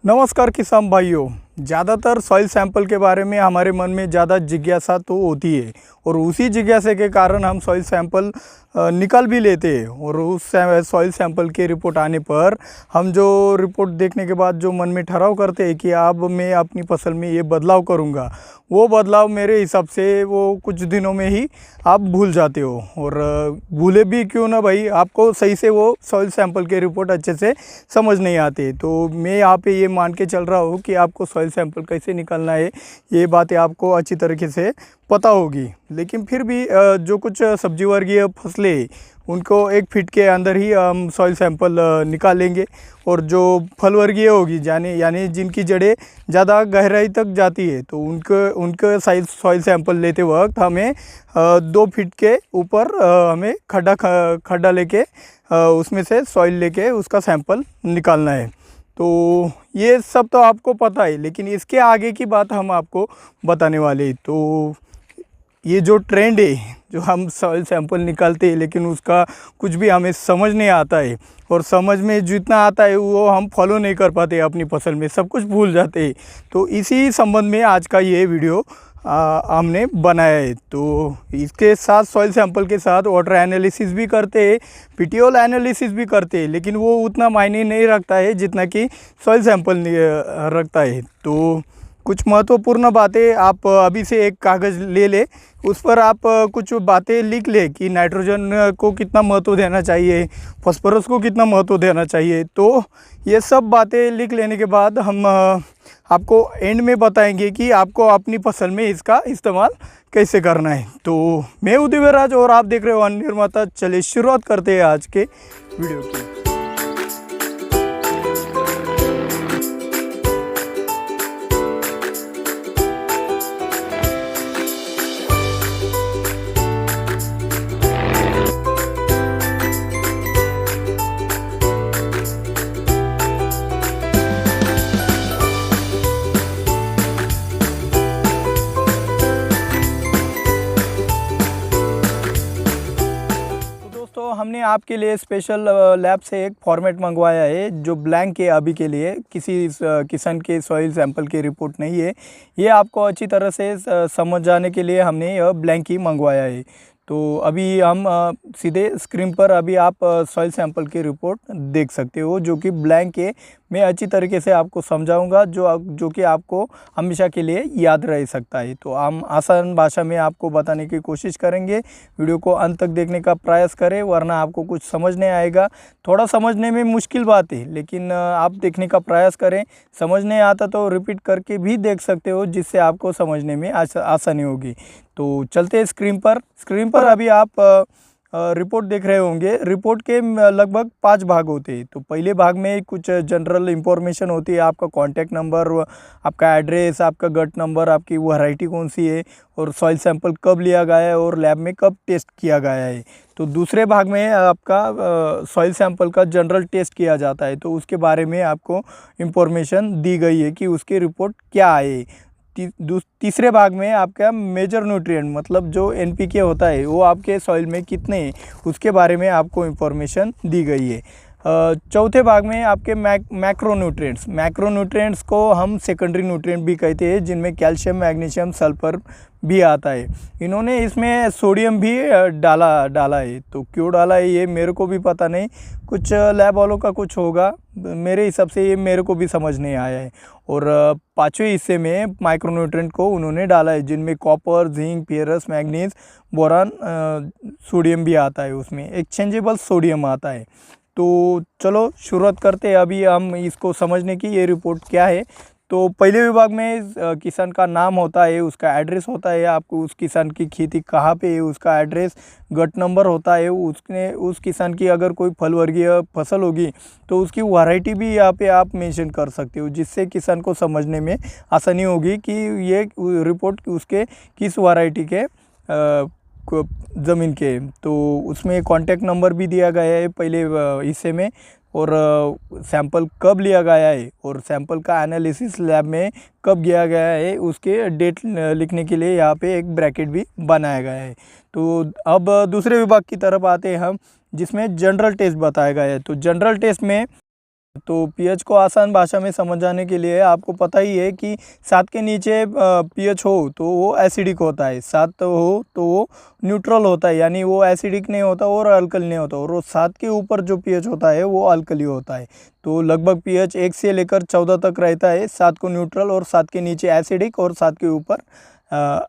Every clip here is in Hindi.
नमस्कार किसान भाइयों। ज़्यादातर सॉइल सैंपल के बारे में हमारे मन में ज़्यादा जिज्ञासा तो होती है और उसी जिज्ञासा के कारण हम सॉइल सैंपल निकाल भी लेते हैं और उस सॉइल सैंपल के रिपोर्ट आने पर हम जो रिपोर्ट देखने के बाद जो मन में ठहराव करते हैं कि अब मैं अपनी फसल में ये बदलाव करूँगा, वो बदलाव मेरे हिसाब से वो कुछ दिनों में ही आप भूल जाते हो। और भूले भी क्यों ना भाई, आपको सही से वो सॉइल सैंपल के रिपोर्ट अच्छे से समझ नहीं आते। तो मैं यहाँ पे ये मान के चल रहा हूँ कि आपको सॉइल सैंपल कैसे निकालना है ये बातें आपको अच्छी तरीके से पता होगी। लेकिन फिर भी जो कुछ सब्जी वर्गीय फसलें उनको 1 फीट के अंदर ही हम सॉइल सैंपल निकालेंगे और जो फल वर्गीय होगी यानी जिनकी जड़ें ज़्यादा गहराई तक जाती है तो उनके साइज सॉइल सैंपल लेते वक्त हमें 2 फीट के ऊपर हमें खड्डा लेके उसमें से सॉइल लेके उसका सैंपल निकालना है। तो ये सब तो आपको पता है, लेकिन इसके आगे की बात हम आपको बताने वाले। तो ये जो ट्रेंड है, जो हम सॉइल सैंपल निकालते हैं लेकिन उसका कुछ भी हमें समझ नहीं आता है और समझ में जितना आता है वो हम फॉलो नहीं कर पाते, अपनी फसल में सब कुछ भूल जाते हैं। तो इसी संबंध में आज का ये वीडियो हमने बनाया है। तो इसके साथ सॉइल सैंपल के साथ वाटर एनालिसिस भी करते हैं, पीटीओल एनालिसिस भी करते हैं, लेकिन वो उतना मायने नहीं रखता है जितना कि सॉइल सैंपल रखता है। तो कुछ महत्वपूर्ण बातें आप अभी से एक कागज़ ले ले, उस पर आप कुछ बातें लिख ले कि नाइट्रोजन को कितना महत्व देना चाहिए, फास्फोरस को कितना महत्व देना चाहिए। तो ये सब बातें लिख लेने के बाद हम आपको एंड में बताएंगे कि आपको अपनी फसल में इसका इस्तेमाल कैसे करना है। तो मैं उदयवीर और आप देख रहे हो अन्न निर्माता। चलिए शुरुआत करते हैं आज के वीडियो की। तो हमने आपके लिए स्पेशल लैब से एक फॉर्मेट मंगवाया है जो ब्लैंक है अभी के लिए, किसी किस्म के सॉइल सैंपल की रिपोर्ट नहीं है। ये आपको अच्छी तरह से समझ जाने के लिए हमने यह ब्लैंक ही मंगवाया है। तो अभी हम सीधे स्क्रीन पर अभी आप सॉइल सैंपल की रिपोर्ट देख सकते हो जो कि ब्लैंक है। मैं अच्छी तरीके से आपको समझाऊंगा जो कि आपको हमेशा के लिए याद रह सकता है। तो हम आसान भाषा में आपको बताने की कोशिश करेंगे। वीडियो को अंत तक देखने का प्रयास करें, वरना आपको कुछ समझ नहीं आएगा। थोड़ा समझने में मुश्किल बात है, लेकिन आप देखने का प्रयास करें। समझ नहीं आता तो रिपीट करके भी देख सकते हो, जिससे आपको समझने में आसानी होगी। तो चलते हैं स्क्रीन पर अभी आप रिपोर्ट देख रहे होंगे। रिपोर्ट के लगभग 5 भाग होते हैं। तो पहले भाग में कुछ जनरल इंफॉर्मेशन होती है, आपका कॉन्टैक्ट नंबर, आपका एड्रेस, आपका गट नंबर, आपकी वैरायटी कौन सी है और सॉइल सैंपल कब लिया गया है और लैब में कब टेस्ट किया गया है। तो दूसरे भाग में आपका सॉइल सैंपल का जनरल टेस्ट किया जाता है, तो उसके बारे में आपको इंफॉर्मेशन दी गई है कि उसकी रिपोर्ट क्या है। तीसरे भाग में आपका मेजर न्यूट्रिएंट मतलब जो एनपीके होता है वो आपके सॉइल में कितने हैं उसके बारे में आपको इंफॉर्मेशन दी गई है। चौथे भाग में आपके मैक्रोन्यूट्रिएंट्स को हम सेकेंडरी न्यूट्रिएंट भी कहते हैं, जिनमें कैल्शियम, मैग्नीशियम, सल्फर भी आता है। इन्होंने इसमें सोडियम भी डाला है। तो क्यों डाला है ये मेरे को भी पता नहीं, कुछ लैब वालों का कुछ होगा, मेरे हिसाब से ये मेरे को भी समझ नहीं आया है। और 5वें हिस्से में माइक्रोन्यूट्रिएंट को उन्होंने डाला है, जिनमें copper, zinc, ferrous, manganese, boron, sodium भी आता है, उसमें एक्सचेंजेबल सोडियम आता है। तो चलो शुरुआत करते हैं अभी हम इसको समझने की, ये रिपोर्ट क्या है। तो पहले विभाग में किसान का नाम होता है, उसका एड्रेस होता है, आपको उस किसान की खेती कहाँ पे है उसका एड्रेस, गट नंबर होता है, उस किसान की अगर कोई फल वर्गीय फसल होगी तो उसकी वैरायटी भी यहाँ पे आप मेंशन कर सकते हो, जिससे किसान को समझने में आसानी होगी कि ये रिपोर्ट उसके किस वैरायटी के ज़मीन के। तो उसमें कॉन्टैक्ट नंबर भी दिया गया है पहले हिस्से में, और सैंपल कब लिया गया है और सैंपल का एनालिसिस लैब में कब किया गया है उसके डेट लिखने के लिए यहाँ पे एक ब्रैकेट भी बनाया गया है। तो अब दूसरे विभाग की तरफ आते हैं हम, जिसमें जनरल टेस्ट बताया गया है। तो जनरल टेस्ट में तो पीएच को आसान भाषा में समझाने के लिए आपको पता ही है कि 7 के नीचे पीएच हो तो वो एसिडिक होता है, 7 हो तो वो न्यूट्रल होता है, यानी वो एसिडिक नहीं होता और अल्कली नहीं होता, और वो 7 के ऊपर जो पीएच होता है वो अल्कली होता है। तो लगभग पीएच 1 से लेकर 14 तक रहता है, 7 को न्यूट्रल और 7 के नीचे एसिडिक और 7 के ऊपर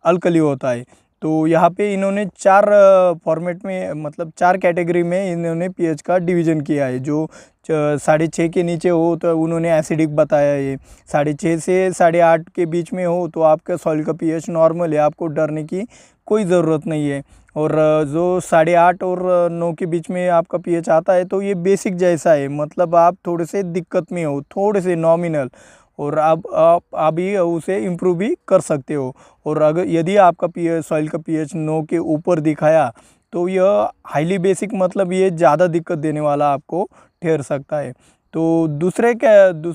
अल्कली होता है। तो यहाँ पे इन्होंने 4 फॉर्मेट में, मतलब 4 कैटेगरी में इन्होंने पीएच का डिवीज़न किया है। जो 6.5 के नीचे हो तो उन्होंने एसिडिक बताया है, 6.5 से 8.5 के बीच में हो तो आपका सॉइल का पीएच नॉर्मल है, आपको डरने की कोई ज़रूरत नहीं है। और जो 8.5 और 9 के बीच में आपका पीएच आता है तो ये बेसिक जैसा है, मतलब आप थोड़े से दिक्कत में हो, थोड़े से नॉमिनल, और अब आप अभी उसे इम्प्रूव भी कर सकते हो। और अगर यदि आपका पीएच, सॉइल का पीएच 9 के ऊपर दिखाया तो यह हाईली बेसिक, मतलब ये ज़्यादा दिक्कत देने वाला आपको ठहर सकता है। तो दूसरे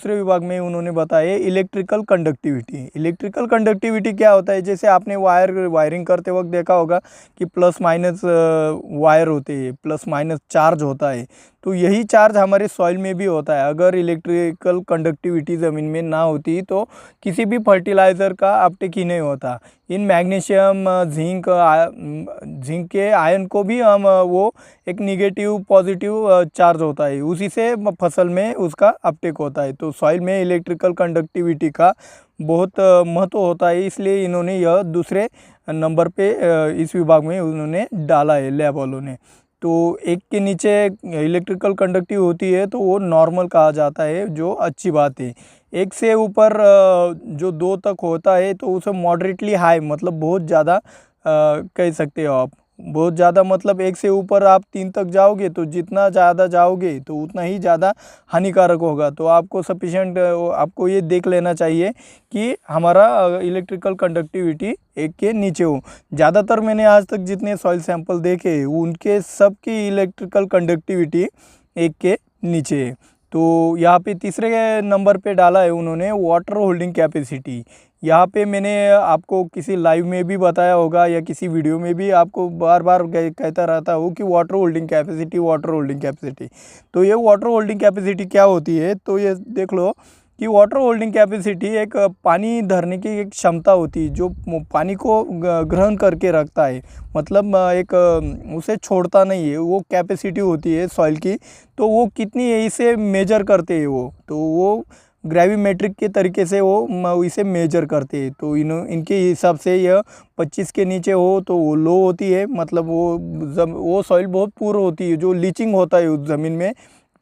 विभाग में उन्होंने बताया इलेक्ट्रिकल कंडक्टिविटी। इलेक्ट्रिकल कंडक्टिविटी क्या होता है, जैसे आपने वायरिंग करते वक्त देखा होगा कि प्लस माइनस वायर होते हैं, प्लस माइनस चार्ज होता है, तो यही चार्ज हमारे सॉइल में भी होता है। अगर इलेक्ट्रिकल कंडक्टिविटी ज़मीन में ना होती तो किसी भी फर्टिलाइज़र का अपटेक ही नहीं होता। इन मैग्नीशियम, जिंक के आयन को भी हम वो एक निगेटिव पॉजिटिव चार्ज होता है, उसी से फसल में उसका अपटेक होता है। तो सॉइल में इलेक्ट्रिकल कंडक्टिविटी का बहुत महत्व होता है, इसलिए इन्होंने यह दूसरे नंबर पे इस विभाग में उन्होंने डाला है लैब वालों ने। तो 1 के नीचे इलेक्ट्रिकल कंडक्टिव होती है तो वो नॉर्मल कहा जाता है, जो अच्छी बात है। 1 से ऊपर जो 2 तक होता है तो उसे मॉडरेटली हाई, मतलब बहुत ज़्यादा कह सकते हो आप। बहुत ज़्यादा मतलब 1 से ऊपर आप 3 तक जाओगे तो जितना ज़्यादा जाओगे तो उतना ही ज़्यादा हानिकारक होगा। तो आपको सफिशिएंट, आपको ये देख लेना चाहिए कि हमारा इलेक्ट्रिकल कंडक्टिविटी 1 के नीचे हो। ज़्यादातर मैंने आज तक जितने सॉइल सैंपल देखे उनके सब की इलेक्ट्रिकल कंडक्टिविटी 1 के नीचे है। तो यहाँ पे तीसरे नंबर पे डाला है उन्होंने वाटर होल्डिंग कैपेसिटी। यहाँ पे मैंने आपको किसी लाइव में भी बताया होगा या किसी वीडियो में भी आपको बार बार कहता रहता हूँ कि water holding capacity, water holding capacity. तो ये वाटर होल्डिंग कैपेसिटी क्या होती है, तो ये देख लो कि वाटर होल्डिंग कैपेसिटी एक पानी धरने की एक क्षमता होती है, जो पानी को ग्रहण करके रखता है, मतलब एक उसे छोड़ता नहीं है, वो कैपेसिटी होती है सॉइल की। तो वो कितनी है इसे मेजर करते हैं वो, तो वो ग्रेविमेट्रिक के तरीके से वो इसे मेजर करते हैं। तो इनके हिसाब से यह 25 के नीचे हो तो वो लो होती है, मतलब वो सॉइल बहुत पुअर होती है, जो लीचिंग होता है उस ज़मीन में।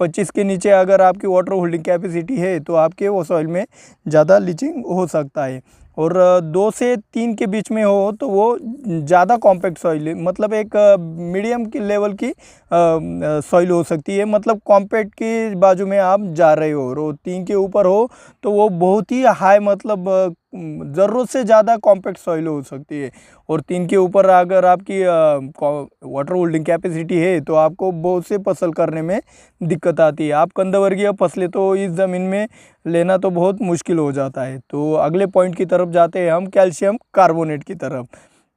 25 के नीचे अगर आपकी वाटर होल्डिंग कैपेसिटी है तो आपके वो सॉइल में ज़्यादा लीचिंग हो सकता है। और 2 से 3 के बीच में हो तो वो ज़्यादा कॉम्पैक्ट सॉइल है, मतलब एक मीडियम की लेवल की सॉइल हो सकती है, मतलब कॉम्पैक्ट की बाजू में आप जा रहे हो। और 3 के ऊपर हो तो वो बहुत ही हाई, मतलब ज़रूरत से ज़्यादा कॉम्पैक्ट सॉइल हो सकती है। और 3 के ऊपर अगर आपकी वाटर होल्डिंग कैपेसिटी है तो आपको बहुत से फसल करने में दिक्कत आती है। आप कंदवर्गीय फसलें तो इस ज़मीन में लेना तो बहुत मुश्किल हो जाता है। तो अगले पॉइंट की तरफ जाते हैं हम, कैल्शियम कार्बोनेट की तरफ।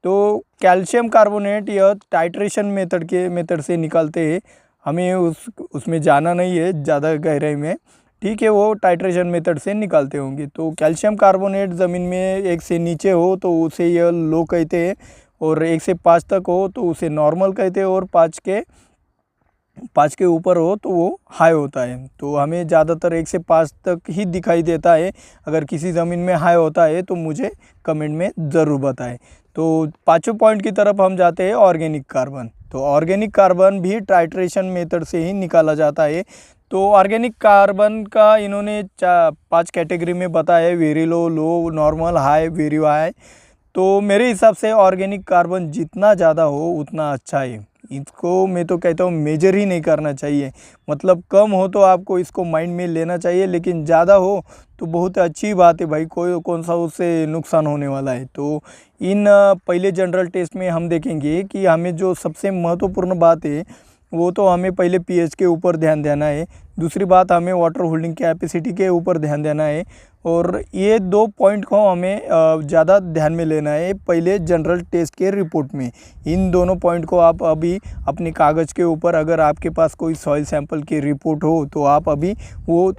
तो कैल्शियम कार्बोनेट यह टाइट्रेशन मेथड से निकालते हैं, हमें उसमें जाना नहीं है ज़्यादा गहराई में, ठीक है, वो टाइट्रेशन मेथड से निकालते होंगे। तो कैल्शियम कार्बोनेट ज़मीन में 1 से नीचे हो तो उसे यह लो कहते हैं, और 1 से 5 तक हो तो उसे नॉर्मल कहते हैं, और 5 के ऊपर हो तो वो हाई होता है। तो हमें ज़्यादातर 1 से 5 तक ही दिखाई देता है। अगर किसी ज़मीन में हाई होता है तो मुझे कमेंट में ज़रूर बताएं। तो 5वें पॉइंट की तरफ हम जाते हैं, ऑर्गेनिक कार्बन। तो ऑर्गेनिक कार्बन भी टाइट्रेशन मेथड से ही निकाला जाता है। तो ऑर्गेनिक कार्बन का इन्होंने 5 कैटेगरी में बताया है, वेरी लो, लो, नॉर्मल, हाई, वेरी हाई। तो मेरे हिसाब से ऑर्गेनिक कार्बन जितना ज़्यादा हो उतना अच्छा है। इसको मैं तो कहता हूँ मेजर ही नहीं करना चाहिए, मतलब कम हो तो आपको इसको माइंड में लेना चाहिए, लेकिन ज़्यादा हो तो बहुत अच्छी बात है भाई, कौन सा उससे नुकसान होने वाला है। तो इन पहले जनरल टेस्ट में हम देखेंगे कि हमें जो सबसे महत्वपूर्ण बात है वो तो हमें पहले पीएच के ऊपर ध्यान देना है। दूसरी बात, हमें वाटर होल्डिंग कैपेसिटी के ऊपर ध्यान देना है। और ये 2 पॉइंट को हमें ज़्यादा ध्यान में लेना है पहले जनरल टेस्ट के रिपोर्ट में। इन दोनों पॉइंट को आप अभी अपने कागज़ के ऊपर, अगर आपके पास कोई सॉइल सैंपल की रिपोर्ट हो तो आप अभी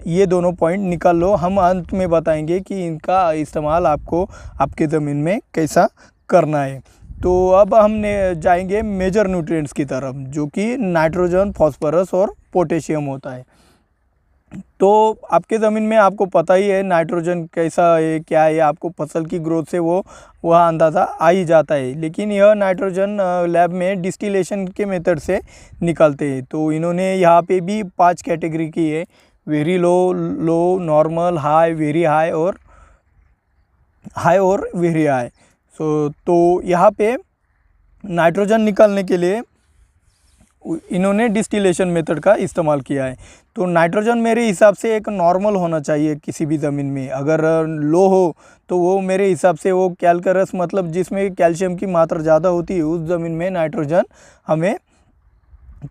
ये दोनों पॉइंट निकाल लो। हम अंत में बताएंगे कि इनका इस्तेमाल आपको आपके ज़मीन में कैसा करना है। तो अब हम जाएंगे मेजर न्यूट्रिएंट्स की तरफ, जो कि नाइट्रोजन, फास्फोरस और पोटेशियम होता है। तो आपके ज़मीन में आपको पता ही है नाइट्रोजन कैसा है, क्या है, आपको फसल की ग्रोथ से वह अंदाज़ा आ ही जाता है। लेकिन यह नाइट्रोजन लैब में डिस्टिलेशन के मेथड से निकालते हैं। तो इन्होंने यहाँ पे भी 5 कैटेगरी की है, वेरी लो, लो, नॉर्मल, हाई, वेरी हाई और वेरी हाई। तो यहाँ पे नाइट्रोजन निकालने के लिए इन्होंने डिस्टिलेशन मेथड का इस्तेमाल किया है। तो नाइट्रोजन मेरे हिसाब से एक नॉर्मल होना चाहिए किसी भी ज़मीन में। अगर लो हो तो वो मेरे हिसाब से वो कैल्करस, मतलब जिसमें कैल्शियम की मात्रा ज़्यादा होती है, उस ज़मीन में नाइट्रोजन हमें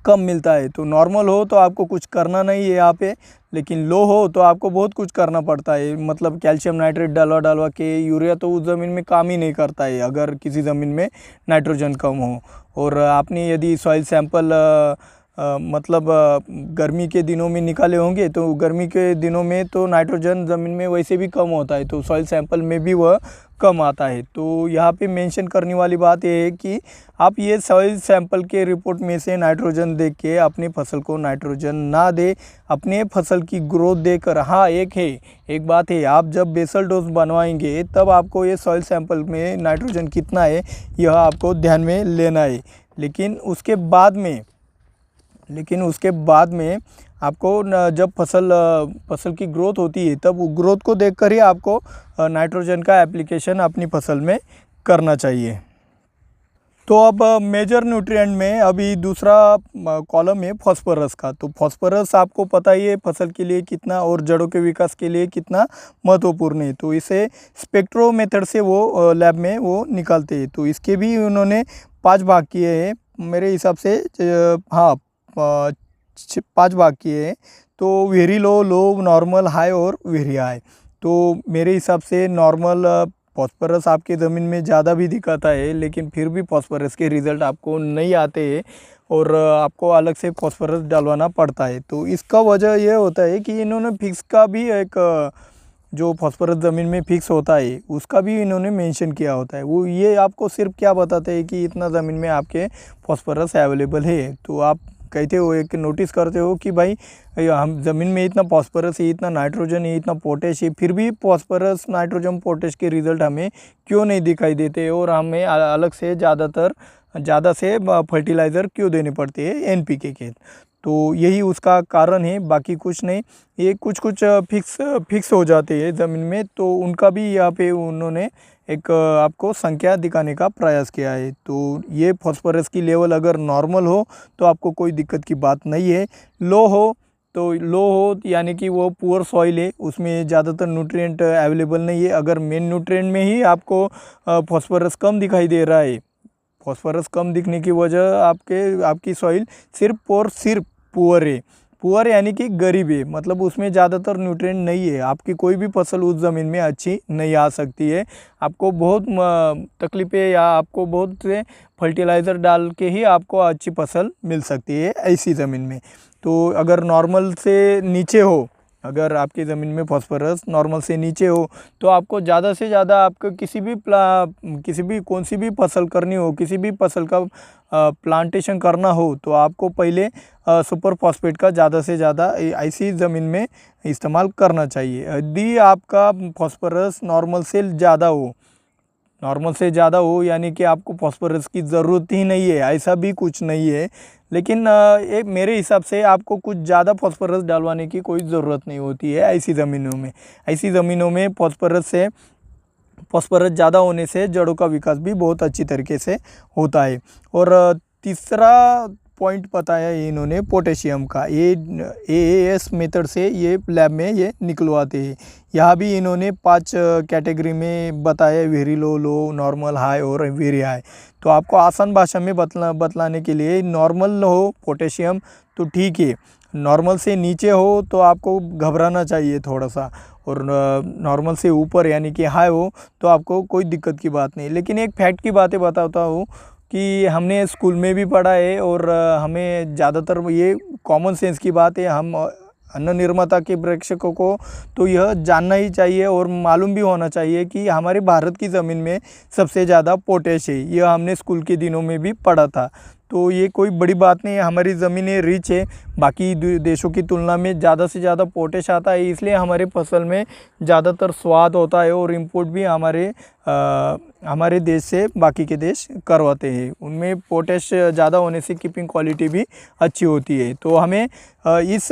कम मिलता है। तो नॉर्मल हो तो आपको कुछ करना नहीं है यहाँ पे, लेकिन लो हो तो आपको बहुत कुछ करना पड़ता है। मतलब कैल्शियम नाइट्रेट डलवा के यूरिया तो उस ज़मीन में काम ही नहीं करता है अगर किसी ज़मीन में नाइट्रोजन कम हो। और आपने यदि सॉइल सैंपल मतलब गर्मी के दिनों में निकाले होंगे, तो गर्मी के दिनों में तो नाइट्रोजन ज़मीन में वैसे भी कम होता है, तो सॉइल सैंपल में भी वह कम आता है। तो यहाँ पे मेंशन करने वाली बात यह है कि आप ये सॉइल सैंपल के रिपोर्ट में से नाइट्रोजन देख के अपनी फसल को नाइट्रोजन ना दे, अपने फसल की ग्रोथ देकर। हाँ, एक बात है, आप जब बेसल डोज बनवाएंगे तब आपको ये सॉइल सैंपल में नाइट्रोजन कितना है यह आपको ध्यान में लेना है। लेकिन उसके बाद में आपको जब फसल की ग्रोथ होती है तब ग्रोथ को देखकर ही आपको नाइट्रोजन का एप्लीकेशन अपनी फसल में करना चाहिए। तो अब मेजर न्यूट्रिएंट में अभी दूसरा कॉलम है फास्फोरस का। तो फास्फोरस आपको पता ही है फसल के लिए कितना और जड़ों के विकास के लिए कितना महत्वपूर्ण है। तो इसे स्पेक्ट्रो मेथड से वो लैब में वो निकालते हैं। तो इसके भी उन्होंने 5 भाग किए हैं मेरे हिसाब से। हाँ, 5 भाग किए हैं। तो वेरी लो, लो, नॉर्मल, हाई और वेरी हाई। तो मेरे हिसाब से नॉर्मल फास्फोरस आपके ज़मीन में ज़्यादा भी दिखाता है, लेकिन फिर भी फास्फोरस के रिज़ल्ट आपको नहीं आते हैं और आपको अलग से फास्फोरस डालवाना पड़ता है। तो इसका वजह यह होता है कि इन्होंने फिक्स का भी एक जो फास्फोरस ज़मीन में फिक्स होता है उसका भी इन्होंने मेंशन किया होता है। वो ये आपको सिर्फ क्या बताते हैं कि इतना ज़मीन में आपके फास्फोरस अवेलेबल है। तो आप कहते हो, एक नोटिस करते हो कि भाई हम ज़मीन में इतना फास्फोरस है, इतना नाइट्रोजन है, इतना पोटेश है, फिर भी फास्फोरस, नाइट्रोजन, पोटेश के रिज़ल्ट हमें क्यों नहीं दिखाई देते और हमें अलग से ज़्यादा से फर्टिलाइज़र क्यों देने पड़ते हैं एनपीके के। तो यही उसका कारण है, बाकी कुछ नहीं। ये कुछ फिक्स हो जाते हैं ज़मीन में, तो उनका भी यहाँ पे उन्होंने एक आपको संख्या दिखाने का प्रयास किया है। तो ये फास्फोरस की लेवल अगर नॉर्मल हो तो आपको कोई दिक्कत की बात नहीं है। लो हो यानी कि वो पुअर सॉइल है, उसमें ज़्यादातर न्यूट्रिएंट अवेलेबल नहीं है। अगर मेन न्यूट्रिएंट में ही आपको फास्फोरस कम दिखाई दे रहा है, फास्फोरस कम दिखने की वजह आपकी सॉइल सिर्फ और सिर्फ पुअर यानी कि गरीब है, मतलब उसमें ज़्यादातर न्यूट्रिएंट नहीं है, आपकी कोई भी फसल उस ज़मीन में अच्छी नहीं आ सकती है। आपको बहुत तकलीफ़ें या आपको बहुत से फर्टिलाइज़र डाल के ही आपको अच्छी फसल मिल सकती है ऐसी ज़मीन में। तो अगर नॉर्मल से नीचे हो, अगर आपकी ज़मीन में फास्फोरस नॉर्मल से नीचे हो, तो आपको ज़्यादा से ज़्यादा आपको किसी भी कौन सी भी फसल करनी हो, किसी भी फसल का प्लांटेशन करना हो, तो आपको पहले सुपर फॉस्फेट का ज़्यादा से ज़्यादा ऐसी ज़मीन में इस्तेमाल करना चाहिए। यदि आपका फास्फोरस नॉर्मल से ज़्यादा हो यानी कि आपको फास्फोरस की ज़रूरत ही नहीं है, ऐसा भी कुछ नहीं है। लेकिन मेरे हिसाब से आपको कुछ ज़्यादा फास्फोरस डालवाने की कोई ज़रूरत नहीं होती है ऐसी ज़मीनों में फास्फोरस ज़्यादा होने से जड़ों का विकास भी बहुत अच्छी तरीके से होता है। और तीसरा पॉइंट बताया है इन्होंने पोटेशियम का, ये AAS मेथड से ये लैब में ये निकलवाते हैं। यहाँ भी इन्होंने 5 कैटेगरी में बताया, वेरी लो, लो, नॉर्मल, हाई और वेरी हाई। तो आपको आसान भाषा में बतलाने के लिए, नॉर्मल हो पोटेशियम तो ठीक है, नॉर्मल से नीचे हो तो आपको घबराना चाहिए थोड़ा सा, और नॉर्मल से ऊपर यानी कि हाई हो तो आपको कोई दिक्कत की बात नहीं। लेकिन एक फैक्ट की बातें बताता हूँ कि हमने स्कूल में भी पढ़ा है, और हमें ज़्यादातर ये कॉमन सेंस की बात है, हम अन्न निर्माता के प्रेक्षकों को तो यह जानना ही चाहिए और मालूम भी होना चाहिए कि हमारे भारत की ज़मीन में सबसे ज़्यादा पोटेश है। यह हमने स्कूल के दिनों में भी पढ़ा था, तो ये कोई बड़ी बात नहीं है। हमारी ज़मीनें रिच है, बाकी देशों की तुलना में ज़्यादा से ज़्यादा पोटेश आता है, इसलिए हमारे फसल में ज़्यादातर स्वाद होता है, और इम्पोर्ट भी हमारे देश से बाकी के देश करवाते हैं। उनमें पोटेश ज़्यादा होने से कीपिंग क्वालिटी भी अच्छी होती है। तो हमें इस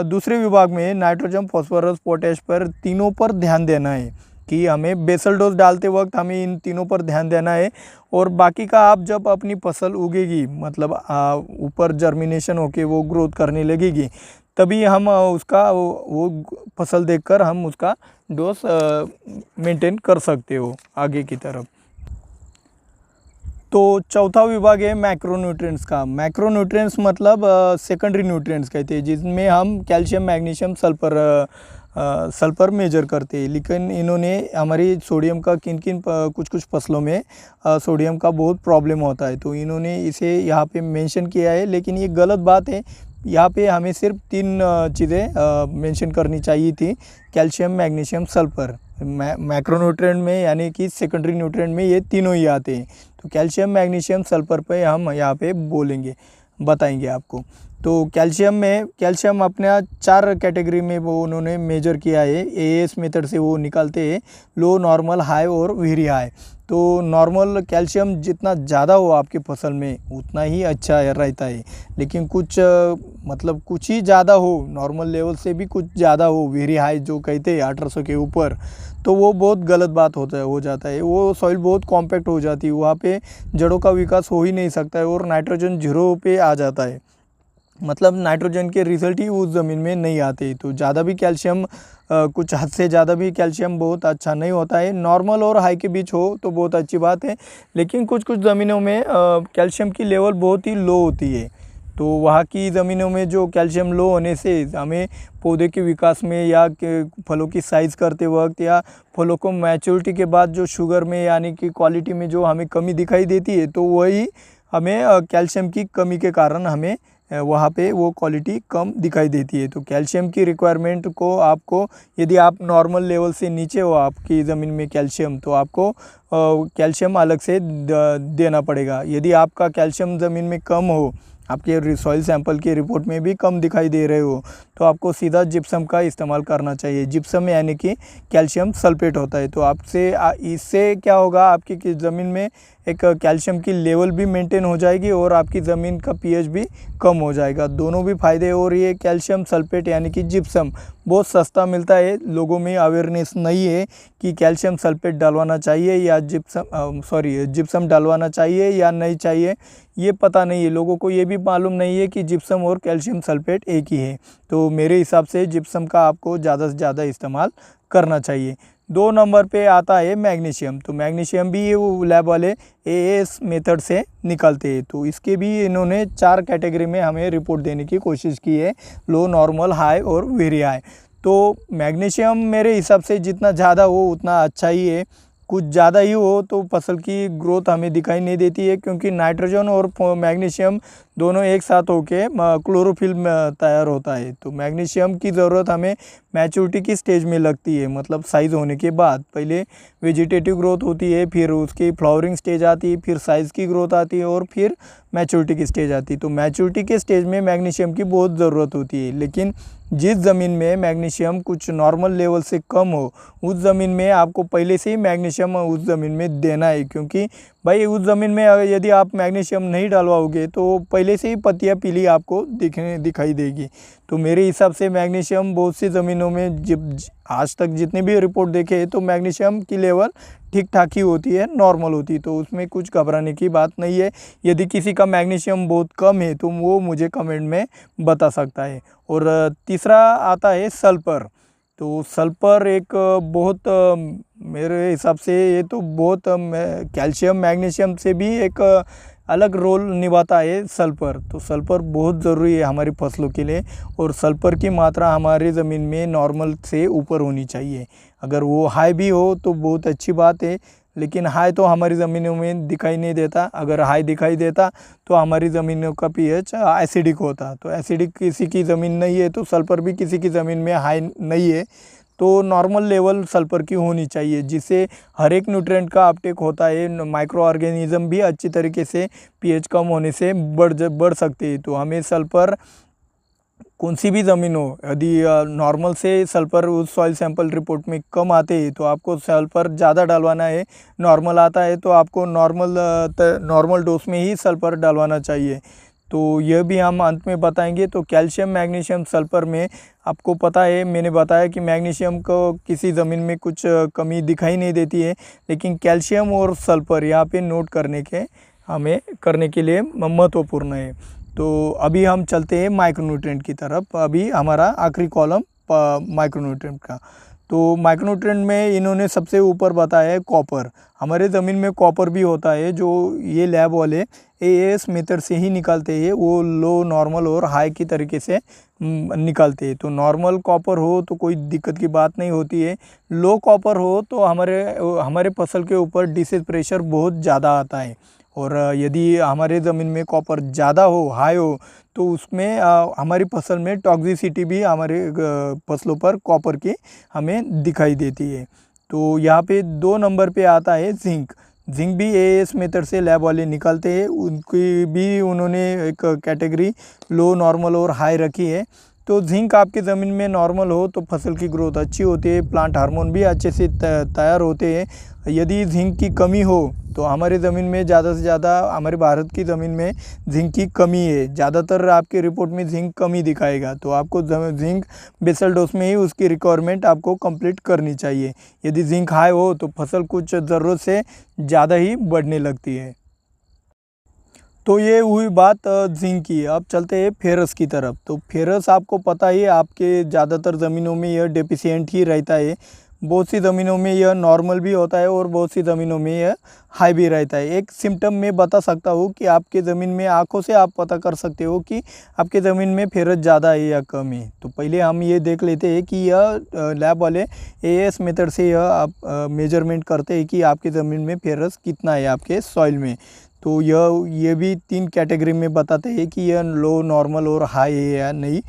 दूसरे विभाग में नाइट्रोजन, फॉस्फोरस, पोटेश पर तीनों पर ध्यान देना है कि हमें बेसल डोज डालते वक्त हमें इन तीनों पर ध्यान देना है। और बाकी का आप जब अपनी फसल उगेगी, मतलब ऊपर जर्मिनेशन होके वो ग्रोथ करने लगेगी, तभी हम उसका वो फसल देखकर हम उसका डोज मेंटेन कर सकते हो आगे की तरफ। तो चौथा विभाग है मैक्रोन्यूट्रिएंट्स का। मैक्रोन्यूट्रिएंट्स मतलब सेकेंडरी न्यूट्रिएंट्स कहते हैं, जिसमें हम कैल्शियम, मैग्नीशियम, सल्फर मेजर करते हैं। लेकिन इन्होंने हमारी सोडियम का किन कुछ फसलों में सोडियम का बहुत प्रॉब्लम होता है, तो इन्होंने इसे यहाँ पे मेंशन किया है, लेकिन ये गलत बात है। यहाँ पे हमें सिर्फ 3 चीज़ें मेंशन करनी चाहिए थी, कैल्शियम, मैग्नीशियम, सल्फर। मैक्रोन्यूट्रिएंट में यानी कि सेकेंडरी न्यूट्रिएंट में ये तीनों ही आते हैं। तो कैल्शियम, मैग्नीशियम, सल्फर पे हम यहाँ पे बताएंगे आपको। तो कैल्शियम अपने 4 कैटेगरी में वो उन्होंने मेजर किया है, AAS मेथड से वो निकालते हैं, लो, नॉर्मल, हाई और वेरी हाई। तो नॉर्मल कैल्शियम जितना ज़्यादा हो आपकी फसल में उतना ही अच्छा रहता है, लेकिन कुछ ही ज़्यादा हो, नॉर्मल लेवल से भी कुछ ज़्यादा हो, वेरी हाई जो कहते हैं 1800 के ऊपर, तो वो बहुत गलत बात हो जाता है। वो सॉइल बहुत कॉम्पैक्ट हो जाती है, वहाँ पे जड़ों का विकास हो ही नहीं सकता है, और नाइट्रोजन 0 पे आ जाता है, मतलब नाइट्रोजन के रिजल्ट ही उस ज़मीन में नहीं आते। तो ज़्यादा भी कैल्शियम, कुछ हद से ज़्यादा भी कैल्शियम बहुत अच्छा नहीं होता है। नॉर्मल और हाई के बीच हो तो बहुत अच्छी बात है, लेकिन कुछ ज़मीनों में कैल्शियम की लेवल बहुत ही लो होती है। तो वहाँ की ज़मीनों में जो कैल्शियम लो होने से हमें पौधे के विकास में या फलों की साइज़ करते वक्त या फलों को मैच्योरिटी के बाद जो शुगर में यानी कि क्वालिटी में जो हमें कमी दिखाई देती है, तो वही हमें कैल्शियम की कमी के कारण हमें वहाँ पे वो क्वालिटी कम दिखाई देती है। तो कैल्शियम की रिक्वायरमेंट को आपको, यदि आप नॉर्मल लेवल से नीचे हो आपकी ज़मीन में कैल्शियम, तो आपको कैल्शियम अलग से देना पड़ेगा। यदि आपका कैल्शियम ज़मीन में कम हो, आपके सॉइल सैंपल की रिपोर्ट में भी कम दिखाई दे रहे हो, तो आपको सीधा जिप्सम का इस्तेमाल करना चाहिए। जिप्सम यानी कि कैल्शियम सल्फेट होता है। तो इससे क्या होगा, आपकी ज़मीन में एक कैल्शियम की लेवल भी मेंटेन हो जाएगी और आपकी ज़मीन का pH भी कम हो जाएगा, दोनों भी फ़ायदे। और ये कैल्शियम सल्फेट यानी कि जिप्सम बहुत सस्ता मिलता है, लोगों में अवेयरनेस नहीं है कि कैल्शियम सल्फेट डलवाना चाहिए या जिप्सम डलवाना चाहिए या नहीं चाहिए, ये पता नहीं है लोगों को। ये भी मालूम नहीं है कि जिप्सम और कैल्शियम सल्फेट एक ही है। तो मेरे हिसाब से जिप्सम का आपको ज़्यादा से ज़्यादा इस्तेमाल करना चाहिए। 2 नंबर पे आता है मैग्नीशियम। तो मैग्नीशियम भी वो लैब वाले AAS मेथड से निकालते हैं। तो इसके भी इन्होंने 4 कैटेगरी में हमें रिपोर्ट देने की कोशिश की है, लो, नॉर्मल, हाई और वेरी हाई। तो मैग्नीशियम मेरे हिसाब से जितना ज़्यादा हो उतना अच्छा ही है, कुछ ज़्यादा ही हो तो फसल की ग्रोथ हमें दिखाई नहीं देती है, क्योंकि नाइट्रोजन और मैग्नीशियम दोनों एक साथ होके क्लोरोफिल तैयार होता है। तो मैग्नीशियम की ज़रूरत हमें मैच्योरिटी की स्टेज में लगती है, मतलब साइज़ होने के बाद। पहले वेजिटेटिव ग्रोथ होती है, फिर उसकी फ्लावरिंग स्टेज आती है, फिर साइज़ की ग्रोथ आती है और फिर मैच्योरिटी की स्टेज आती है। तो मैच्योरिटी के स्टेज में मैग्नीशियम की बहुत ज़रूरत होती है, लेकिन जिस ज़मीन में मैग्नीशियम कुछ नॉर्मल लेवल से कम हो, उस ज़मीन में आपको पहले से ही मैग्नीशियम उस ज़मीन में देना है, क्योंकि भाई उस ज़मीन में यदि आप मैग्नीशियम नहीं डालवाओगे तो पहले से ही पत्तियाँ पीली आपको दिखाई देगी। तो मेरे हिसाब से मैग्नीशियम बहुत सी ज़मीनों में जब आज तक जितने भी रिपोर्ट देखे तो मैग्नीशियम की लेवल ठीक ठाक ही होती है, नॉर्मल होती है, तो उसमें कुछ घबराने की बात नहीं है। यदि किसी का मैग्नीशियम बहुत कम है तो वो मुझे कमेंट में बता सकता है। और तीसरा आता है सल्फर। तो सल्फर एक बहुत मेरे हिसाब से ये तो बहुत कैल्शियम मैग्नीशियम से भी एक अलग रोल निभाता है सल्फर। तो सल्फर बहुत ज़रूरी है हमारी फसलों के लिए, और सल्फर की मात्रा हमारी ज़मीन में नॉर्मल से ऊपर होनी चाहिए। अगर वो हाई भी हो तो बहुत अच्छी बात है, लेकिन हाई तो हमारी ज़मीनों में दिखाई नहीं देता। अगर हाई दिखाई देता तो हमारी ज़मीनों का पीएच एसिडिक होता। तो एसिडिक किसी की ज़मीन नहीं है, तो सल्फर भी किसी की ज़मीन में हाई नहीं है, तो नॉर्मल लेवल सल्फर की होनी चाहिए, जिससे हर एक न्यूट्रिएंट का अपटेक होता है। माइक्रो ऑर्गेनिज्म भी अच्छी तरीके से पीएच कम होने से बढ़ सकते हैं। तो हमें सल्फर कौन सी भी ज़मीन हो, यदि नॉर्मल से सल्फर उस सॉइल सैंपल रिपोर्ट में कम आते हैं तो आपको सल्फर ज़्यादा डालवाना है। नॉर्मल आता है तो आपको नॉर्मल डोज में ही सल्फर डालवाना चाहिए। तो यह भी हम अंत में बताएंगे। तो कैल्शियम मैग्नीशियम सल्फर में आपको पता है, मैंने बताया कि मैग्नीशियम को किसी ज़मीन में कुछ कमी दिखाई नहीं देती है, लेकिन कैल्शियम और सल्फर यहाँ पे नोट करने के लिए महत्वपूर्ण है। तो अभी हम चलते हैं माइक्रोन्यूट्रिएंट की तरफ। अभी हमारा आखिरी कॉलम माइक्रोन्यूट्रिएंट का। तो माइक्रोन्यूट्रिएंट में इन्होंने सबसे ऊपर बताया है कॉपर। हमारे ज़मीन में कॉपर भी होता है, जो ये लैब वाले एएएस मेथड से ही निकालते हैं। वो लो, नॉर्मल और हाई की तरीके से निकालते हैं। तो नॉर्मल कॉपर हो तो कोई दिक्कत की बात नहीं होती है। लो कॉपर हो तो हमारे फसल के ऊपर डिसीज प्रेशर बहुत ज़्यादा आता है। और यदि हमारे ज़मीन में कॉपर ज़्यादा हो, हाई हो, तो उसमें हमारी फसल में टॉक्सिसिटी भी हमारे फसलों पर कॉपर की हमें दिखाई देती है। तो यहाँ पे 2 नंबर पे आता है जिंक। जिंक भी एएएस मेथड से लैब वाले निकालते हैं। उनकी भी उन्होंने एक कैटेगरी लो, नॉर्मल और हाई रखी है। तो जिंक आपके ज़मीन में नॉर्मल हो तो फसल की ग्रोथ अच्छी होती है, प्लांट हार्मोन भी अच्छे से तैयार होते हैं। यदि जिंक की कमी हो तो हमारे ज़मीन में ज़्यादा से ज़्यादा, हमारे भारत की ज़मीन में जिंक की कमी है। ज़्यादातर आपके रिपोर्ट में जिंक कमी दिखाएगा, तो आपको जिंक बेसल डोज में ही उसकी रिक्वायरमेंट आपको कंप्लीट करनी चाहिए। यदि जिंक हाई हो तो फसल कुछ ज़रूरत से ज़्यादा ही बढ़ने लगती है। तो ये हुई बात जिंक की। अब चलते हैं फेरस की तरफ। तो फेरस आपको पता ही है, आपके ज़्यादातर ज़मीनों में यह डेफिशिएंट ही रहता है। बहुत सी ज़मीनों में यह नॉर्मल भी होता है और बहुत सी ज़मीनों में यह हाई भी रहता है। एक सिम्टम मैं बता सकता हूँ कि आपके ज़मीन में आँखों से आप पता कर सकते हो कि आपके ज़मीन में फेरस ज़्यादा है या कम है। तो पहले हम ये देख लेते हैं कि यह लैब वाले एएएस मेथड से यह आप मेजरमेंट करते हैं कि आपके ज़मीन में फेरस कितना है आपके सॉइल में। तो ये भी 3 कैटेगरी में बताते हैं कि यह लो, नॉर्मल और हाई है या नहीं।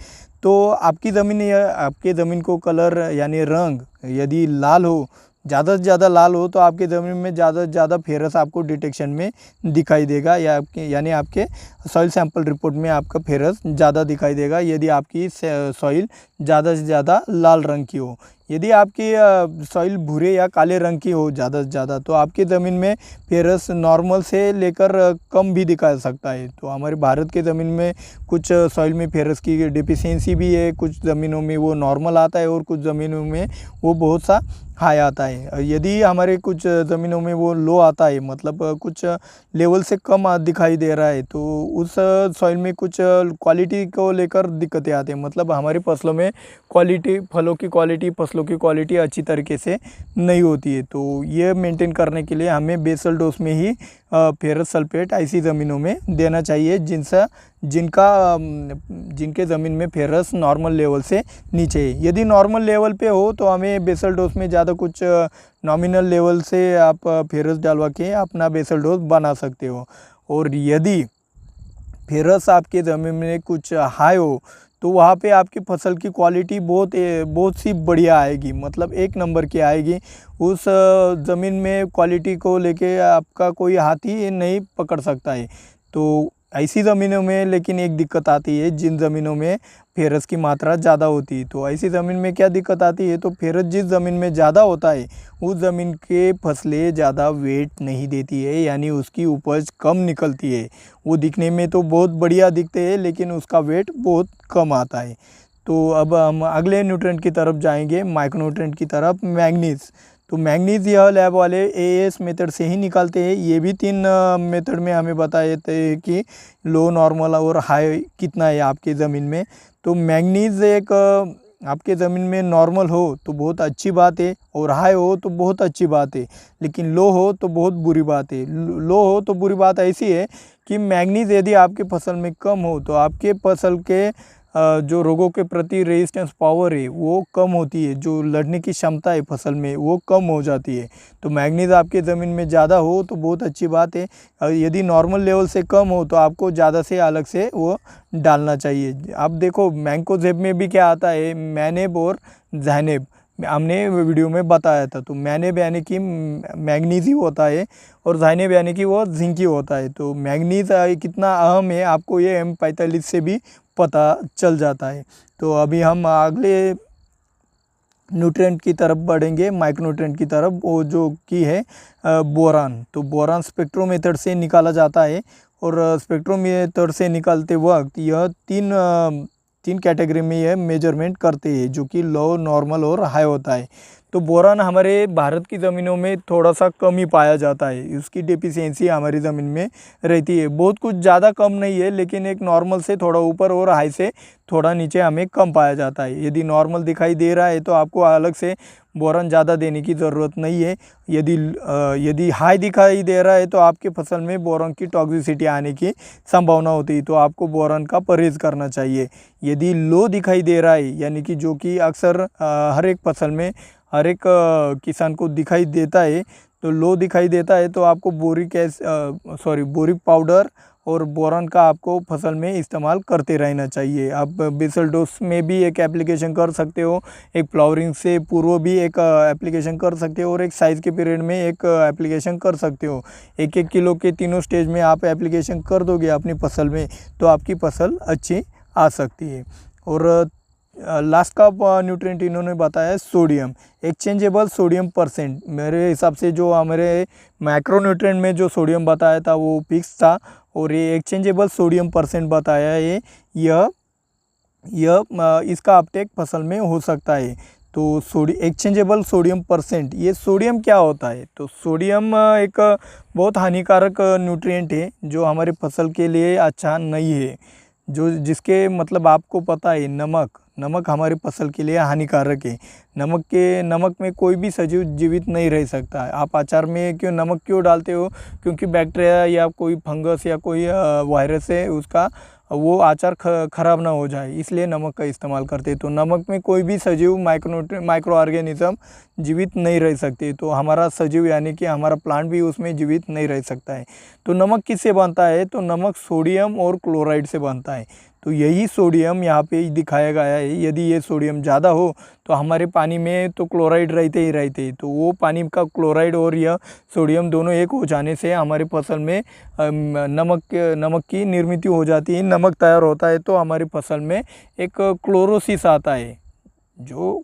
तो आपकी ज़मीन या आपके ज़मीन को कलर यानी रंग यदि लाल हो, ज़्यादा से ज़्यादा लाल हो, तो आपके ज़मीन में ज़्यादा से ज़्यादा फेरस आपको डिटेक्शन में दिखाई देगा, या आपके सॉइल सैंपल रिपोर्ट में आपका फेरस ज़्यादा दिखाई देगा यदि आपकी सॉइल ज़्यादा से ज़्यादा लाल रंग की हो। यदि आपकी सॉइल भूरे या काले रंग की हो ज़्यादा से ज़्यादा, तो आपकी ज़मीन में फेरस नॉर्मल से लेकर कम भी दिखा सकता है। तो हमारे भारत के ज़मीन में कुछ सॉइल में फेरस की डिफिशियंसी भी है, कुछ ज़मीनों में वो नॉर्मल आता है और कुछ ज़मीनों में वो बहुत सा हाई आता है। यदि हमारे कुछ ज़मीनों में वो लो आता है, मतलब कुछ लेवल से कम दिखाई दे रहा है, तो उस सॉइल में कुछ क्वालिटी को लेकर दिक्कतें आती हैं। मतलब हमारी फसलों में क्वालिटी, फलों की क्वालिटी अच्छी तरीके से नहीं होती है। तो ये मेंटेन करने के लिए हमें बेसल डोज में ही फेरस सल्फेट ऐसी ज़मीनों में देना चाहिए जिनके ज़मीन में फेरस नॉर्मल लेवल से नीचे है। यदि नॉर्मल लेवल पे हो तो हमें बेसल डोज में ज़्यादा कुछ नॉमिनल लेवल से आप फेरस डालवा के अपना बेसल डोज बना सकते हो। और यदि फेरस आपके ज़मीन में कुछ हाई हो तो वहाँ पे आपकी फसल की क्वालिटी बहुत सी बढ़िया आएगी, मतलब 1 नंबर की आएगी। उस ज़मीन में क्वालिटी को लेके आपका कोई हाथ ही नहीं पकड़ सकता है। तो ऐसी ज़मीनों में लेकिन एक दिक्कत आती है, जिन ज़मीनों में फेरस की मात्रा ज़्यादा होती है। तो ऐसी ज़मीन में क्या दिक्कत आती है, तो फेरस जिस ज़मीन में ज़्यादा होता है उस ज़मीन के फसलें ज़्यादा वेट नहीं देती है, यानी उसकी उपज कम निकलती है। वो दिखने में तो बहुत बढ़िया दिखते हैं लेकिन उसका वेट बहुत कम आता है। तो अब हम अगले न्यूट्रिएंट की तरफ जाएंगे, माइक्रोन्यूट्रिएंट की तरफ। मैंगनीज़, तो मैंगनीज़ यह लैब वाले एएस मेथड से ही निकालते हैं। ये भी 3 मेथड में हमें बताए थे कि लो, नॉर्मल और हाई कितना है आपके ज़मीन में। तो मैंगनीज़ एक आपके ज़मीन में नॉर्मल हो तो बहुत अच्छी बात है, और हाई हो तो बहुत अच्छी बात है, लेकिन लो हो तो बहुत बुरी बात है। लो हो तो बुरी बात ऐसी है कि मैंगनीज़ यदि आपके फसल में कम हो तो आपके फसल के जो रोगों के प्रति रेजिस्टेंस पावर है वो कम होती है, जो लड़ने की क्षमता है फसल में वो कम हो जाती है। तो मैंगनीज़ आपके ज़मीन में ज़्यादा हो तो बहुत अच्छी बात है, और यदि नॉर्मल लेवल से कम हो तो आपको ज़्यादा से अलग से वो डालना चाहिए। आप देखो मैंकोजेब में भी क्या आता है, मैनेब और जैनेब, हमने वीडियो में बताया था। तो मैनेब यानी कि मैंगनीज़ ही होता है, और जैनेब यानी कि वो जिंक ही होता है। तो मैंगनीज़ कितना अहम है आपको ये M45 से भी पता चल जाता है। तो अभी हम अगले न्यूट्रिएंट की तरफ बढ़ेंगे, माइक्रोन्यूट्रिएंट की तरफ, वो जो कि है बोरान। तो बोरान स्पेक्ट्रोमेथड से निकाला जाता है, और स्पेक्ट्रोमेथड से निकालते वक्त यह तीन कैटेगरी में यह मेजरमेंट करते हैं, जो कि लो, नॉर्मल और हाई होता है। तो बोरान हमारे भारत की ज़मीनों में थोड़ा सा कम ही पाया जाता है, उसकी डेफिशिएंसी हमारी ज़मीन में रहती है। बहुत कुछ ज़्यादा कम नहीं है, लेकिन एक नॉर्मल से थोड़ा ऊपर और हाई से थोड़ा नीचे हमें कम पाया जाता है। यदि नॉर्मल दिखाई दे रहा है तो आपको अलग से बोरान ज़्यादा देने की ज़रूरत नहीं है। यदि हाई दिखाई दे रहा है तो आपके फसल में बोरान की टॉक्सिसिटी आने की संभावना होती है, तो आपको बोरान का परहेज़ करना चाहिए। यदि लो दिखाई दे रहा है, यानी कि जो कि अक्सर हर एक फसल में हर एक किसान को दिखाई देता है, तो लो दिखाई देता है तो आपको बोरिक पाउडर और बोरान का आपको फसल में इस्तेमाल करते रहना चाहिए। आप बेसल डोज में भी एक एप्लीकेशन कर सकते हो, एक फ्लावरिंग से पूर्व भी एक एप्लीकेशन कर सकते हो, और एक साइज़ के पीरियड में एक एप्लीकेशन कर सकते हो। 1-1 किलो के तीनों स्टेज में आप एप्लीकेशन कर दोगे अपनी फसल में तो आपकी फसल अच्छी आ सकती है। और लास्ट का न्यूट्रिएंट इन्होंने बताया सोडियम, एक्सचेंजेबल सोडियम परसेंट। मेरे हिसाब से जो हमारे मैक्रोन्यूट्रिएंट में जो सोडियम बताया था वो फिक्स था, और ये एक्सचेंजेबल सोडियम परसेंट बताया है। यह इसका अपटेक फसल में हो सकता है। तो एक्सचेंजेबल सोडियम परसेंट, ये सोडियम क्या होता है? तो सोडियम एक बहुत हानिकारक न्यूट्रिएंट है जो हमारे फसल के लिए अच्छा नहीं है। जिसके मतलब आपको पता है, नमक हमारी फसल के लिए हानिकारक है। नमक में कोई भी सजीव जीवित नहीं रह सकता है। आप अचार में नमक क्यों डालते हो? क्योंकि बैक्टीरिया या कोई फंगस या कोई वायरस है उसका वो अचार खराब ना हो जाए, इसलिए नमक का इस्तेमाल करते हैं। तो नमक में कोई भी सजीव माइक्रो ऑर्गेनिज्म जीवित नहीं रह सकते। तो हमारा सजीव यानी कि हमारा प्लांट भी उसमें जीवित नहीं रह सकता है। तो नमक किससे बनता है? तो नमक सोडियम और क्लोराइड से बनता है। तो यही सोडियम यहाँ पे दिखाया गया है। यदि ये सोडियम ज़्यादा हो तो हमारे पानी में तो क्लोराइड रहते ही रहते, तो वो पानी का क्लोराइड और यह सोडियम दोनों एक हो जाने से हमारी फसल में नमक की निर्मित हो जाती है, नमक तैयार होता है। तो हमारी फसल में एक क्लोरोसिस आता है, जो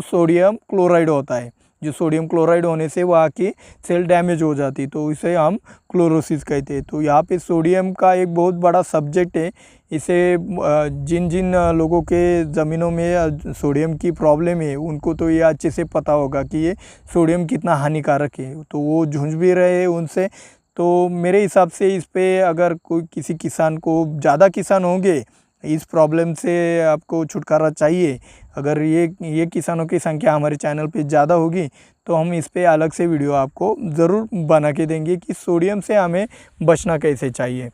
सोडियम क्लोराइड होता है। जो सोडियम क्लोराइड होने से वहाँ की सेल डैमेज हो जाती, तो इसे हम क्लोरोसिस कहते हैं। तो यहाँ पे सोडियम का एक बहुत बड़ा सब्जेक्ट है। इसे जिन लोगों के ज़मीनों में सोडियम की प्रॉब्लम है उनको तो ये अच्छे से पता होगा कि ये सोडियम कितना हानिकारक है, तो वो जूझ भी रहे हैं उनसे। तो मेरे हिसाब से इस पे अगर कोई किसी किसान को, ज़्यादा किसान होंगे इस प्रॉब्लम से आपको छुटकारा चाहिए, अगर ये किसानों की संख्या हमारे चैनल पे ज़्यादा होगी तो हम इस पे अलग से वीडियो आपको ज़रूर बना के देंगे कि सोडियम से हमें बचना कैसे चाहिए।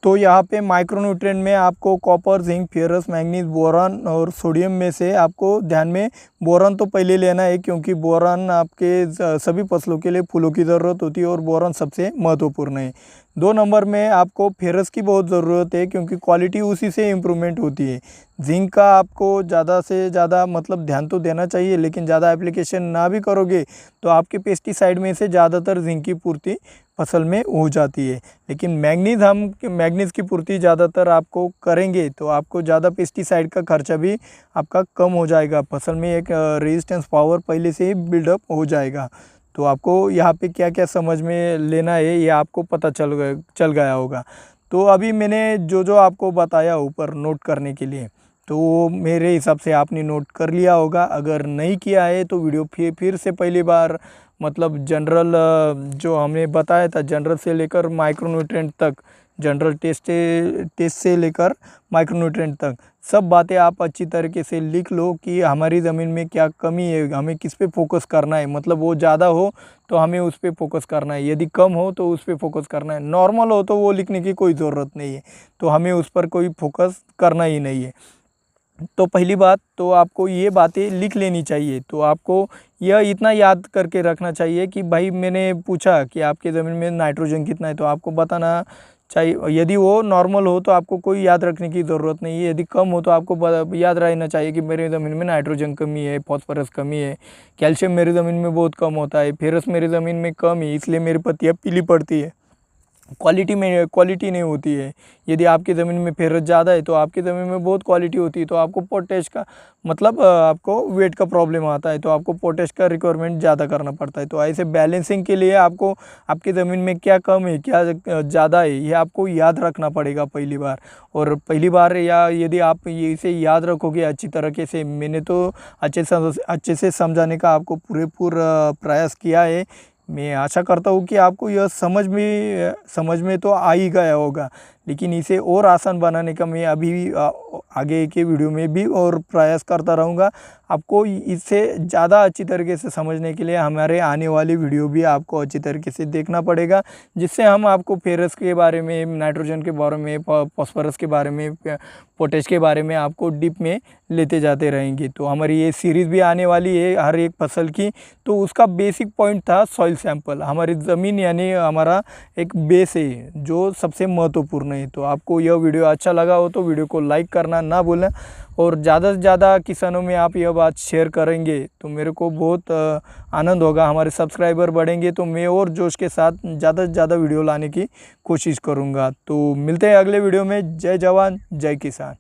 तो यहाँ पे माइक्रोन्यूट्रिएंट में आपको copper, zinc, ferrous, manganese, boron और सोडियम में से आपको ध्यान में बोरान तो पहले लेना है, क्योंकि बोरान आपके सभी फसलों के लिए फूलों की ज़रूरत होती है और बोरान सबसे महत्वपूर्ण है। 2 नंबर में आपको फेरस की बहुत ज़रूरत है, क्योंकि क्वालिटी उसी से इम्प्रूवमेंट होती है। जिंक का आपको ज़्यादा से ज़्यादा मतलब ध्यान तो देना चाहिए, लेकिन ज़्यादा एप्लीकेशन ना भी करोगे तो आपके पेस्टिसाइड में से ज़्यादातर जिंक की पूर्ति फसल में हो जाती है। लेकिन मैग्नीज़ की पूर्ति ज़्यादातर आपको करेंगे तो आपको ज़्यादा पेस्टिसाइड का खर्चा भी आपका कम हो जाएगा। फसल में एक रेजिस्टेंस पावर पहले से ही बिल्डअप हो जाएगा। तो आपको यहाँ पे क्या क्या समझ में लेना है ये आपको पता चल गया होगा। तो अभी मैंने जो आपको बताया ऊपर नोट करने के लिए, तो मेरे हिसाब से आपने नोट कर लिया होगा। अगर नहीं किया है तो वीडियो फिर से पहली बार मतलब जनरल जो हमने बताया था, जनरल से लेकर माइक्रोन्यूट्रिएंट तक, जनरल टेस्ट से लेकर माइक्रोन्यूट्रिएंट तक सब बातें आप अच्छी तरीके से लिख लो कि हमारी ज़मीन में क्या कमी है, हमें किस पे फोकस करना है। मतलब वो ज़्यादा हो तो हमें उस पे फोकस करना है, यदि कम हो तो उस पे फोकस करना है, नॉर्मल हो तो वो लिखने की कोई ज़रूरत नहीं है, तो हमें उस पर कोई फोकस करना ही नहीं है। तो पहली बात तो आपको ये बातें लिख लेनी चाहिए। तो आपको यह इतना याद करके रखना चाहिए कि भाई मैंने पूछा कि आपके ज़मीन में नाइट्रोजन कितना है, तो आपको बताना चाहिए। यदि वो नॉर्मल हो तो आपको कोई याद रखने की ज़रूरत नहीं है, यदि कम हो तो आपको याद रहना चाहिए कि मेरी ज़मीन में नाइट्रोजन कमी है, फॉस्फोरस कमी है, कैल्शियम मेरी ज़मीन में बहुत कम होता है, फेरस मेरी ज़मीन में कम है, इसलिए मेरी पत्तियाँ पीली पड़ती है, क्वालिटी नहीं होती है। यदि आपकी ज़मीन में फेरस ज़्यादा है तो आपकी ज़मीन में बहुत क्वालिटी होती है, तो आपको पोटैश का मतलब आपको वेट का प्रॉब्लम आता है, तो आपको पोटैश का रिक्वायरमेंट ज़्यादा करना पड़ता है। तो ऐसे बैलेंसिंग के लिए आपको आपकी ज़मीन में क्या कम है, क्या ज़्यादा है, ये आपको याद रखना पड़ेगा पहली बार। और पहली बार या यदि आप ये इसे याद रखोगे अच्छी तरीके से, मैंने तो अच्छे से समझाने का आपको पूरा प्रयास किया है। मैं आशा करता हूँ कि आपको यह समझ में तो आ ही गया होगा, लेकिन इसे और आसान बनाने का मैं अभी आगे के वीडियो में भी और प्रयास करता रहूँगा। आपको इससे ज़्यादा अच्छी तरीके से समझने के लिए हमारे आने वाली वीडियो भी आपको अच्छी तरीके से देखना पड़ेगा, जिससे हम आपको फेरस के बारे में, नाइट्रोजन के बारे में, फॉस्फोरस के बारे में, पोटैश के बारे में आपको डीप में लेते जाते रहेंगे। तो हमारी ये सीरीज़ भी आने वाली है हर एक फसल की। तो उसका बेसिक पॉइंट था सॉइल सैंपल, हमारी ज़मीन यानी हमारा एक बेस है जो सबसे महत्वपूर्ण है। तो आपको यह वीडियो अच्छा लगा हो तो वीडियो को लाइक करना ना भूलें, और ज़्यादा से ज़्यादा किसानों में आप यह बात शेयर करेंगे तो मेरे को बहुत आनंद होगा। हमारे सब्सक्राइबर बढ़ेंगे तो मैं और जोश के साथ ज़्यादा से ज़्यादा वीडियो लाने की कोशिश करूँगा। तो मिलते हैं अगले वीडियो में। जय जवान जय किसान।